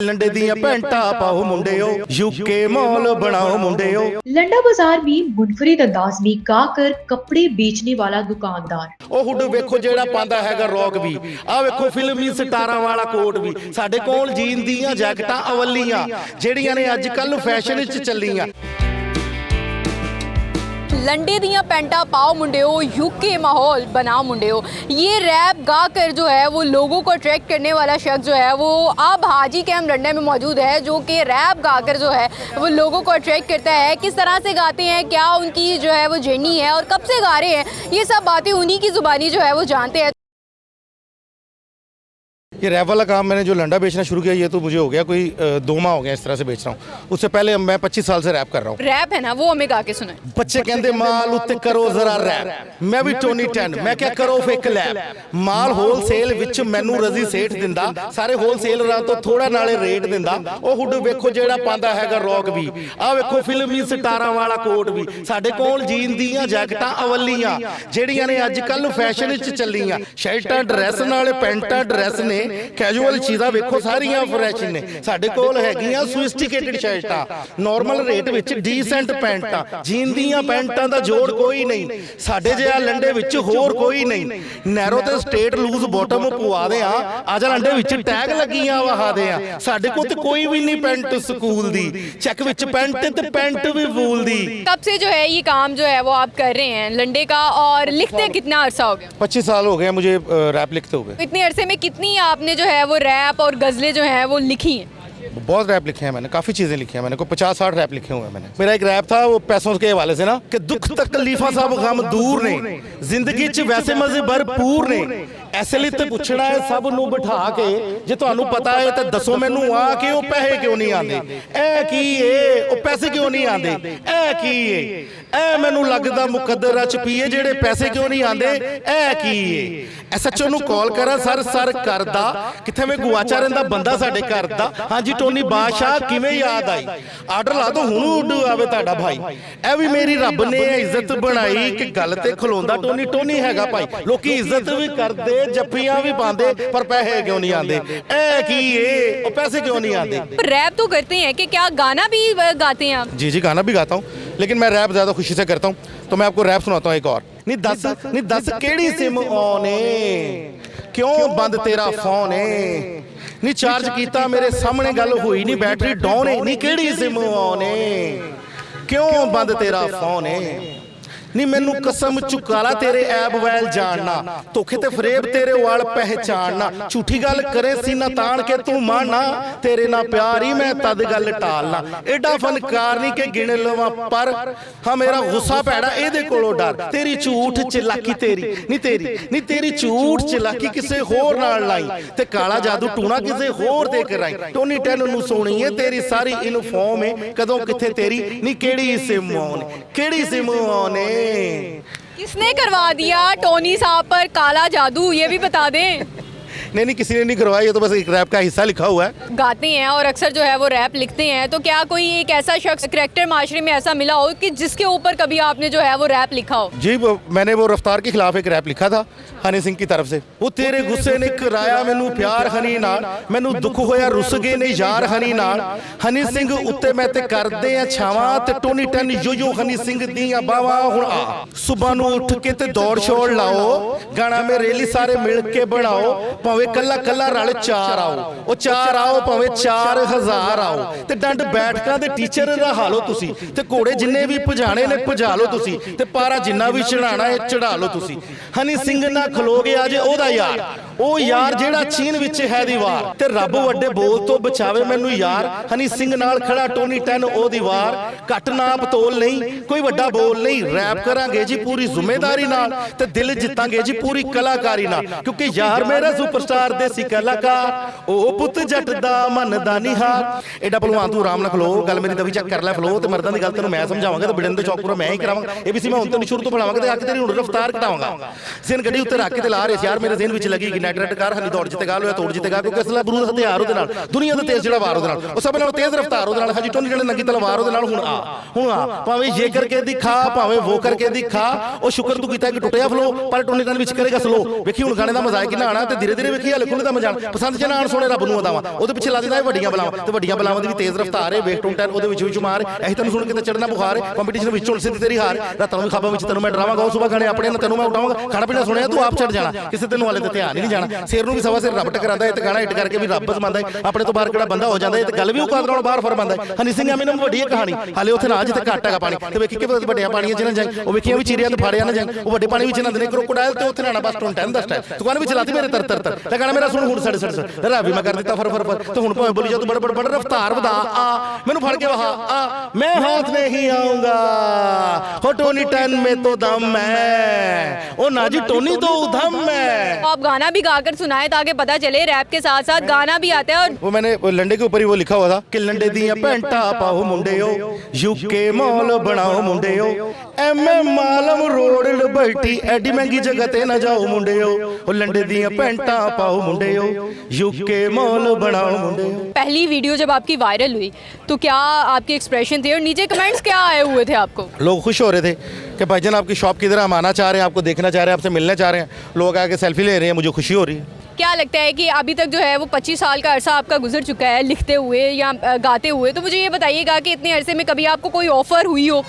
लंडे दियां पैंटा पाओ मुंडेओ UK mall बनाओ मुंडेओ। लंडा बाजार में मुनफरिद अंदाज में गाकर कपड़े बेचने वाला दुकानदार। ਉਹ ਹੁੱਡ ਵੇਖੋ ਜਿਹੜਾ ਪਾਉਂਦਾ ਹੈਗਾ ਰੌਕ ਵੀ, ਆਹ ਵੇਖੋ ਫਿਲਮੀ ਸਟਾਰਾਂ ਵਾਲਾ ਕੋਟ ਵੀ। ਸਾਡੇ ਕੋਲ ਜੀਨ ਦੀਆਂ ਜੈਕਟਾਂ ਅਵੱਲੀਆਂ ਜਿਹੜੀਆਂ ਨੇ ਅੱਜ ਕੱਲ फैशन ਵਿੱਚ ਚੱਲੀਆਂ। लंडे दियां पैंटा पाओ मुंडेओ यूके माहौल बनाओ मुंडेओ। ये रैप गा कर जो है वो लोगों को अट्रैक्ट करने वाला शख्स जो है वो अब हाजी कैंप लंडे में मौजूद है, जो कि रैप गा कर जो है वो लोगों को अट्रैक्ट करता है। किस तरह से गाते हैं, क्या उनकी जो है वो जर्नी है और कब से गा रहे हैं, ये सब बातें उन्हीं की ज़ुबानी जो है वो जानते हैं। ये रैप वाला काम मैंने जो लंडा बेचना शुरू किया ये तो मुझे हो गया कोई 2 माह हो गया इस तरह से बेच रहा हूँ। उससे पहले मैं 25 साल से रैप कर रहा हूँ। रैप है ना वो हमें गा के सुनाए। बच्चे कहते माल उत्ते करो जरा रैप, मैं भी टोनी 10 मैं क्या करो फेक लैप। माल होलसेल विच मैनू रजी सेठ दिंदा, सारे होलसेलरां तो थोड़ा नाले रेट दिंदा। ਉਹ ਹੁੱਡ ਵੇਖੋ ਜਿਹੜਾ ਪਾਉਂਦਾ ਹੈਗਾ ਰੌਕ ਵੀ, ਆਹ ਵੇਖੋ ਫਿਲਮੀ ਸਟਾਰਾਂ ਵਾਲਾ ਕੋਟ ਵੀ। ਸਾਡੇ ਕੋਲ ਜੀਨ ਦੀਆਂ ਜੈਕਟਾਂ ਅਵੱਲੀਆਂ ਜਿਹੜੀਆਂ ਨੇ ਅੱਜ ਕੱਲ ਫੈਸ਼ਨ ਵਿੱਚ ਚੱਲੀਆਂ। ਸ਼ਰਟਾਂ ਡਰੈਸ ਨਾਲ ਪੈਂਟਾਂ ਡਰੈਸ ਨੇ, ਕੈਜੂਅਲ ਚੀਜ਼ਾਂ ਵੇਖੋ ਸਾਰੀਆਂ ਫਰੈਸ਼ ਨੇ। ਸਾਡੇ ਕੋਲ ਹੈਗੀਆਂ ਸੋਫਿਸਟੀਕੇਟਡ ਸ਼ਰਟਾਂ, ਨਾਰਮਲ ਰੇਟ ਵਿੱਚ ਡੀਸੈਂਟ ਪੈਂਟਾਂ। ਜੀਨ ਦੀਆਂ ਪੈਂਟਾਂ ਦਾ ਜੋੜ ਕੋਈ ਨਹੀਂ ਸਾਡੇ ਜਿਹਾ ਲੰਡੇ ਵਿੱਚ, ਹੋਰ ਕੋਈ ਨਹੀਂ। ਨੈਰੋ ਤੇ ਸਟੇਟ ਲੂਜ਼ ਬਾਟਮ ਪਵਾਦੇ ਆ, ਅੱਜ ਲੰਡੇ ਵਿੱਚ ਟੈਗ ਲੱਗੀਆਂ ਵਹਾਦੇ ਆ। ਸਾਡੇ ਕੋਲ ਤੇ ਕੋਈ ਵੀ ਨਹੀਂ ਪੈਂਟ ਸਕੂਲ ਦੀ, ਚੈੱਕ ਵਿੱਚ ਪੈਂਟ ਤੇ ਪੈਂਟ ਵੀ ਵੂਲ ਦੀ। कब से जो है ये काम जो है वो आप कर रहे हैं लंडे का, और लिखते कितना अरसा हो गया? 25 साल हो गए मुझे रैप लिखते हुए। इतने अरसे में कितनी आपने जो है वो रैप और गज़लें जो हैं वो लिखी हैं? बहुत रैप लिखे हैं मैंने, काफ़ी चीज़ें लिखी हैं मैंने, कोई 50-60 रैप लिखे हुए हैं मैंने। मेरा एक रैप था वो पैसों के हवाले से ना, कि दुख तकलीफा सब गम दूर ने, जिंदगी च वैसे मजे भरपूर ने। ऐसे लिए तो पूछना है सब नू बिठा के, जे तुहानू पता है तो दसो मैनू आ के वो पैसे क्यों नहीं आते, ऐ की ए वो पैसे क्यों नहीं आते, ऐ की ए मैनू लगदा मुकद्दर च पीए जेड़े पैसे क्यों नहीं आते, ऐ की SHO नू कॉल करा सर सर करदा किथे मैं गुआचा रहिंदा बंदा साडे घर दा। हाँ जी टोनी बादशाह किवें याद आई, आर्डर ला दो हुण उड आवे तुहाडा भाई। ऐ भी मेरी रब ने इज्जत बनाई कि गल ते खलोंदा टोनी टोनी हैगा भाई। लोकी इज्जत भी करदे जफ्फियां भी पांदे पर पैसे क्यों नहीं आते, ऐ की ए ओ पैसे क्यों नहीं आते। रैप तो करते हैं कि क्या गाना भी गाते हैं आप? जी जी गाना भी गाता हूँ, लेकिन मैं रैप ज़्यादा खुशी से करता हूँ। तो मैं आपको रैप सुनाता हूँ एक और। नी दस केड़ी सिम ऑन क्यों बंद तेरा फोन नी चार्ज कीता मेरे सामने गल हुई नी बैटरी डाउन नी केड़ी सिम ऑन क्यों बंद तेरा फोन नी मैनू कसम चुकाला तेरे ऐब वैल जानना, धोखे ते फरेब तेरे वाल पहचानना। झूठी गल करे सीना तान के तू मानना, तेरे ना प्यार ही मैं तद गल टालना। एडा फनकार नहीं के गिन लवां पर हाँ मेरा गुस्सा पैड़ा एदे कोलों डर। तेरी झूठ चलाकी नी तेरी झूठ चलाकी किसे होर नाल लाई ते काला जादू टूना किसे होर ते कराई। टोनी 10 नू सोनी है तेरी सारी इनफॉर्म है, कदों किथे तेरी नी केड़ी सिम ऑन किसने करवा दिया टोनी साहब पर काला जादू, ये भी बता दें। नहीं किसी ने नहीं करवाया, ये तो बस एक रैप का हिस्सा लिखा हुआ है। गाते हैं और अक्सर जो है वो रैप लिखते हैं, तो क्या कोई एक ऐसा शख्स करैक्टर माशरे में ऐसा मिला हो कि जिसके ऊपर कभी आपने जो है वो रैप लिखा हो? जी मैंने वो रफ्तार के खिलाफ एक रैप लिखा था हनी सिंह की तरफ से। वो तेरे गुस्से ने कराया मैनू प्यार हनी नाल, मैनू दुख होया रुस गए ने यार हनी नाल। हनी सिंह उत्ते मैं ते करदे आ छावां ते टोनी 10 यो हनी सिंह दियां बावां। हुण आ सुबह नू उठ के ते दौड़ छोड़ लाओ, गाना में रेली सारे मिल के बनाओ। भावें कल्ला कल्ला रल चार आओ, वो चार आओ भावें 4000 आओ ते डंड बैठकां दे टीचर रहा लो तुसी ते घोड़े जिन्ने भी भजाने ने भजा लो तुसी ते पारा जिन्ना भी चढ़ाना है चढ़ा लो तुसी। हनी सिंह ना खलो गया जे ओदा यार, ओ यार जेड़ा चीन विच है दीवार ते रब वड्डे बोल तो बचावे मैनू यार। हनी सिंह नाल खड़ा टोनी 10 ओ दीवार, घट नाप तोल नहीं कोई वड्डा बोल नहीं। रैप करांगे जी पूरी जिम्मेदारी नाल ते दिल जितांगे जी पूरी कलाकारी नाल, क्योंकि यार मेरा सुपरस्टार देसी कलाकार ओ पुत जट दा मन दा निहार। एडा भलवान तू आराम नाल खलो, गल मेरी दवी चेक कर ले फ्लो ते मर्दां दी गल तैनूं मैं समझावांगा ते बिड़न दे चौक पूरा मैं ही करावांगा। ABC मैं हुण तो शुरू तो पढ़ावांगा ते आके तेरी हुण रफ्तार घटावांगा। जिन गड्डी उत्ते रख के ते ला रहे यार मेरे ज़हन विच लगी कि ਯੂਨਾਈਟਿਡ ਕਾਰ ਹਨੀ ਦੌੜ ਜਿੱਤੇਗਾ ਲੋਇਆ ਤੋੜ ਜਿੱਤੇਗਾ ਕਿਉਂਕਿ ਅਸਲਾ ਬਰੂਦ ਹਥਿਆਰ ਉਹਦੇ ਨਾਲ ਦੁਨੀਆ ਦਾ ਤੇਜ਼ ਜਿਹੜਾ ਵਾਰ ਉਹਦੇ ਨਾਲ ਉਹ ਸਭ ਨਾਲੋਂ ਤੇਜ਼ ਰਫ਼ਤਾਰ ਉਹਦੇ ਨਾਲ ਹਾਂਜੀ ਟੋਨੀ ਟੈਂਡਰ ਨੰਗੀ ਤਲਵਾਰ ਉਹਦੇ ਨਾਲ ਹੁਣ ਆ ਭਾਵੇਂ ਇਹ ਕਰਕੇ ਦਿਖਾ ਭਾਵੇਂ ਉਹ ਕਰਕੇ ਦਿਖਾ ਉਹ ਸ਼ੁਕਰ ਤੂੰ ਕੀਤਾ ਕਿ ਟੁੱਟਿਆ ਫਲੋ ਪਰ ਟੋਨੀ ਟੈਂਡਰ ਵਿੱਚ ਕਰੇਗਾ ਸਲੋ ਵੇਖੀ ਹੁਣ ਗਾਣੇ ਦਾ ਮਜ਼ਾ ਕਿੰਨਾ ਆਣਾ ਤੇ ਧੀਰੇ ਧੀਰੇ ਵੇਖੀ ਹਲੇ ਖੁੱਲਦਾ ਮਜ਼ਾ ਪਸੰਦ ਚ ਨਾ ਆਣ ਸੋਹਣੇ ਰੱਬ ਨੂੰ ਅਦਾਵਾਂ ਉਹਦੇ ਪਿੱਛੇ ਲਾ ਦਿੰਦਾ ਵੱਡੀਆਂ ਬਲਾਵਾਂ ਤੇ ਵੱਡੀਆਂ ਬਲਾਵਾਂ ਦੀ ਵੀ ਤੇਜ਼ ਰਫ਼ਤਾਰ ਹੈ ਵੇਖ ਟੋਨੀ ਟੈਂਡਰ ਉਹਦੇ ਵਿੱਚ ਮਾਰ ਇਹੀ ਤੈਨੂੰ ਸੁਣ ਕੇ ਤੇ ਚੜਨਾ ਬੁਖਾਰ ਕੰਪੀਟੀਸ਼ਨ ਵਿੱਚ ਝੁਲਸੇ ਦੀ ਤੇਰੀ ਹਾਰ ਰਾਤਾਂ ਨੂੰ ਖਾਬਾਂ ਵਿੱਚ ਤੈਨੂੰ ਮੈਂ ਡਰਾਵਾਂਗਾ ਉਹ ਸੁਬਾ ਗਾਣੇ ਆਪਣੇ ਨਾਲ ਤੈਨੂੰ ਮੈਂ ਉਠਾਵਾਂਗਾ ਖਾਣਾ ਪੀਣਾ ਸੁਣਿਆ ਤੂੰ ਆਪ ਚੜ ਜਾਣਾ ਕਿਸੇ ਤੈਨੂੰ ਵਾਲੇ ਤੇ ਧਿਆਨ ਹੀ ਨਹੀਂ ਜਾਣਾ ਸਿਰ ਨੂੰ ਵੀ ਸਵਾ ਸਿਰ ਰੱਬ ਟਕਰਾਂਦਾ ਇਹ ਤੇ ਗਾਣਾ ਹਿੱਟ ਕਰਕੇ ਵੀ ਰੱਬ ਸਮਾਂਦਾ ਆਪਣੇ ਤੋਂ ਬਾਹਰ ਕਿਹੜਾ ਬੰਦਾ ਹੋ ਜਾਂਦਾ ਇਹ ਤੇ ਗੱਲ ਵੀ ਉਹ ਕਾਦਰ ਨਾਲ ਬਾਹਰ ਫਰਮਾਂਦਾ ਹਨੀ ਸਿੰਘ ਐਵੇਂ ਨੂੰ ਵੱਡੀ ਕਹਾਣੀ ਹਾਲੇ ਉੱਥੇ ਨਾ ਜਿੱਥੇ ਘੱਟ ਹੈਗਾ ਪਾਣੀ ਤੇ ਵੇਖੀ ਕਿ ਵੱਡਿਆਂ ਪਾਣੀਆਂ ਚ ਨਾ ਜਾਈ ਉਹ ਵੇਖੀਆਂ ਵੀ ਚੀਰੀਆਂ ਤੇ ਫਾੜਿਆ ਨਾ ਜਾਈ ਉਹ ਵੱਡੇ ਪਾਣੀ ਵਿੱਚ ਨੰਦਨੇ ਕਰੋਕੋਡਾਇਲ ਤੇ ਉੱਥੇ ਨਾਣਾ ਬਸ ਟੋਨ ਟੈਨ ਦਾ ਸਟਾਈਲ ਦੁਕਾਨ ਵਿੱਚ ਚਲਾਤੀ ਮੇਰੇ ਤਰ ਤਰ ਤਰ ਤੇ ਗਾਣਾ ਮੇਰਾ ਸੁਣ ਹੁਣ ਸੜ ਸੜ ਸੜ ਰਾਵੀ ਮੈਂ ਕਰ ਦਿੱਤਾ ਫਰ ਫਰ ਫਰ ਤੇ ਹੁਣ ਭਾਵੇਂ ਬੋਲੀ ਜਾ ਤੂੰ ਬੜ ਬੜ ਬੜ ਰਫ਼ਤਾਰ ਵਧਾ ਆ ਮੈਨੂੰ ਫੜ ਕੇ ਵਹਾ ਆ ਮੈਂ ਹਾਥ ਨਹੀਂ ਆਉਂਗਾ ਹੋ ਟੋਨੀ ਟੈਨ ਮੇ तो दम है ओ ना जी टोनी तो उधम है। आप गाना भी गाकर सुनाए ताकि पता चले रैप के साथ साथ गाना भी आता है। और वो मैंने लंडे के ऊपर ही वो लिखा हुआ था कि लंडे दियां पैंटा पाओ मुंडेओ यूके मॉल बनाओ मुंडेओ एमएम मालम रोड लिबर्टी एडी महंगी जगह ते ना जाओ मुंडेओ ओ लंडे दियां पैंटा पाओ मुंडेओ यूके मॉल बनाओ मुंडेओ। पहली वीडियो जब आपकी वायरल हुई तो क्या आपके एक्सप्रेशन थे और नीचे कमेंट्स क्या आए हुए थे आपको? लोग खुश हो रहे थे कि भाईजान आपकी शॉप किधर, हम आना चाह रहे हैं, आपको देखना चाह रहे हैं, आपसे मिलने चाह रहे हैं, लोग आके सेल्फी ले रहे हैं, मुझे खुशी हो रही है। क्या लगता है कि अभी तक जो है वो 25 साल का अरसा आपका गुजर चुका है लिखते हुए या गाते हुए, तो मुझे ये बताइएगा कि इतने अरसे में कभी आपको कोई ऑफ़र हुई हो?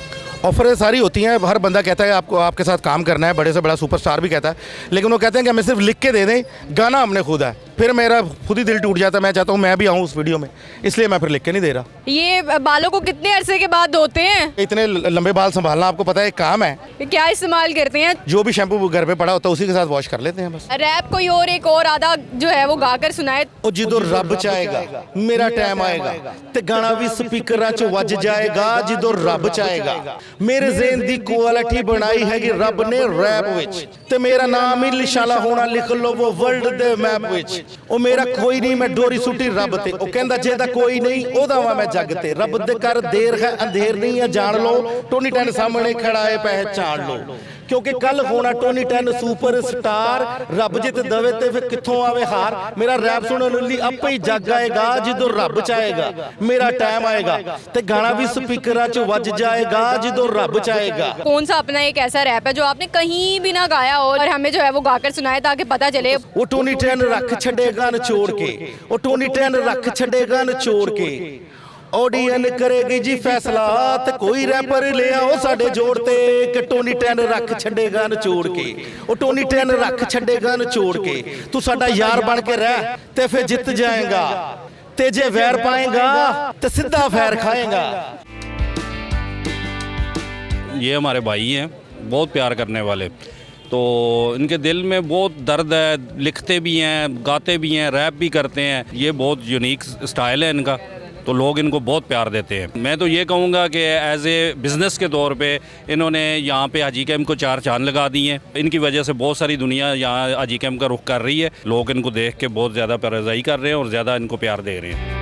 ऑफरें सारी होती हैं, हर बंदा कहता है आपको आपके साथ काम करना है, बड़े से बड़ा सुपरस्टार भी कहता है, लेकिन वो कहते हैं कि हमें सिर्फ लिख के दे दें, गाना हमने खुद है, फिर मेरा खुद ही दिल टूट जाता है, मैं चाहता हूँ मैं भी आऊँ उस वीडियो में, इसलिए मैं फिर लिख के नहीं दे रहा। ये बालों को कितने अरसे के बाद धोते हैं? इतने लंबे बाल संभालना आपको पता है एक काम है। क्या इस्तेमाल करते हैं? जो भी शैम्पू घर पे पड़ा होता है उसी के साथ वॉश कर लेते हैं बस। रैप कोई और एक और आधा जो है वो गाकर सुनाए। ਉਹ ਜਦੋਂ ਰੱਬ ਚਾਹੇਗਾ ਮੇਰਾ ਟਾਈਮ ਆਏਗਾ ਤੇ ਗਾਣਾ ਵੀ ਸਪੀਕਰਾਂ 'ਚ ਵੱਜ ਜਾਏਗਾ ਜਦੋਂ ਰੱਬ ਚਾਹੇਗਾ। ਮੇਰੇ ਜ਼ੇਨ ਦੀ ਕੁਆਲਿਟੀ ਬਣਾਈ ਹੈਗੀ ਰੱਬ ਨੇ ਰੈਪ ਵਿੱਚ ਤੇ ਮੇਰਾ ਨਾਮ ਹੀ ਲਿਸ਼ਾਲਾ ਹੋਣਾ ਲਿਖ ਲਵੋ ਵਰਲਡ ਦੇ ਮੈਪ ਵਿੱਚ। ਉਹ ਮੇਰਾ ਕੋਈ ਨਹੀਂ ਮੈਂ ਡੋਰੀ ਸੁੱਟੀ ਰੱਬ ਤੇ, ਉਹ ਕਹਿੰਦਾ ਜਿਹਦਾ ਕੋਈ ਨਹੀਂ ਉਹਦਾ ਵਾਂ ਮੈਂ ਜੱਗ ਤੇ। ਰੱਬ ਦੇ ਕਰ ਦੇਰ ਹੈ ਅੰਧੇਰ ਨਹੀਂ ਹੈ ਜਾਣ ਲਓ, ਟੋਨੀ ਟੈਨ ਸਾਹਮਣੇ ਖੜਾ ਹੈ ਪਹਿਚਾਣ ਲਓ, ਕਿਉਂਕਿ ਕੱਲ ਹੋਣਾ ਟੋਨੀ ਟੈਨ ਸੁਪਰ ਸਟਾਰ। ਰੱਬ ਜਿੱਤ ਦਵੇ ਤੇ ਫਿਰ ਕਿੱਥੋਂ ਆਵੇ ਹਾਰ। ਮੇਰਾ ਰੈਪ ਸੁਣਨ ਲਈ ਆਪੇ ਹੀ ਜੱਗ ਆਏਗਾ ਜਦੋਂ ਰੱਬ ਚਾਹੇਗਾ ਮੇਰਾ ਟਾਈਮ ਆਏਗਾ ਤੇ ਗਾਣਾ ਵੀ ਸਪੀਕਰਾਂ 'ਚ ਵੱਜ ਜਾਏਗਾ ਜਦੋਂ ਰੱਬ ਚਾਹੇਗਾ। कौन सा अपना एक ऐसा रैप है जो आपने कहीं भी ना गाया हो और हमें जो है वो गाकर सुनाए ताकि पता चले? ਉਹ ਟੋਨੀ ਟੈਨ ਰੱਖ ਛੱਡੇਗਾ ਨਿਚੋੜ ਕੇ, ਉਹ ਟੋਨੀ ਟੈਨ ਰੱਖ ਛੱਡੇਗਾ ਨਿਚੋੜ ਕੇ। ऑडियन करेगी जी फैसला ते कोई रैपर ले आओ साडे जोड़ ते कि टोनी टैन रख छड़ेगा नचोड़ के। ओ टोनी टैन रख छड़ेगा नचोड़ के, तू साडा यार बन के रह ते फिर जित जाएगा, ते जे वैर पाएगा ते सीधा फैर खाएगा। ये हमारे भाई हैं, बहुत प्यार करने वाले, तो इनके दिल में बहुत दर्द है, लिखते भी हैं, गाते भी हैं, रैप भी करते हैं। ये बहुत यूनिक स्टाइल है इनका, तो लोग इनको बहुत प्यार देते हैं। मैं तो ये कहूँगा कि एज ए बिज़नेस के तौर पे इन्होंने यहाँ पे हाजी कैम्प को 4 चांद लगा दिए हैं। इनकी वजह से बहुत सारी दुनिया यहाँ हाजी कैम्प का रुख कर रही है, लोग इनको देख के बहुत ज़्यादा परवाज़ी कर रहे हैं और ज़्यादा इनको प्यार दे रहे हैं।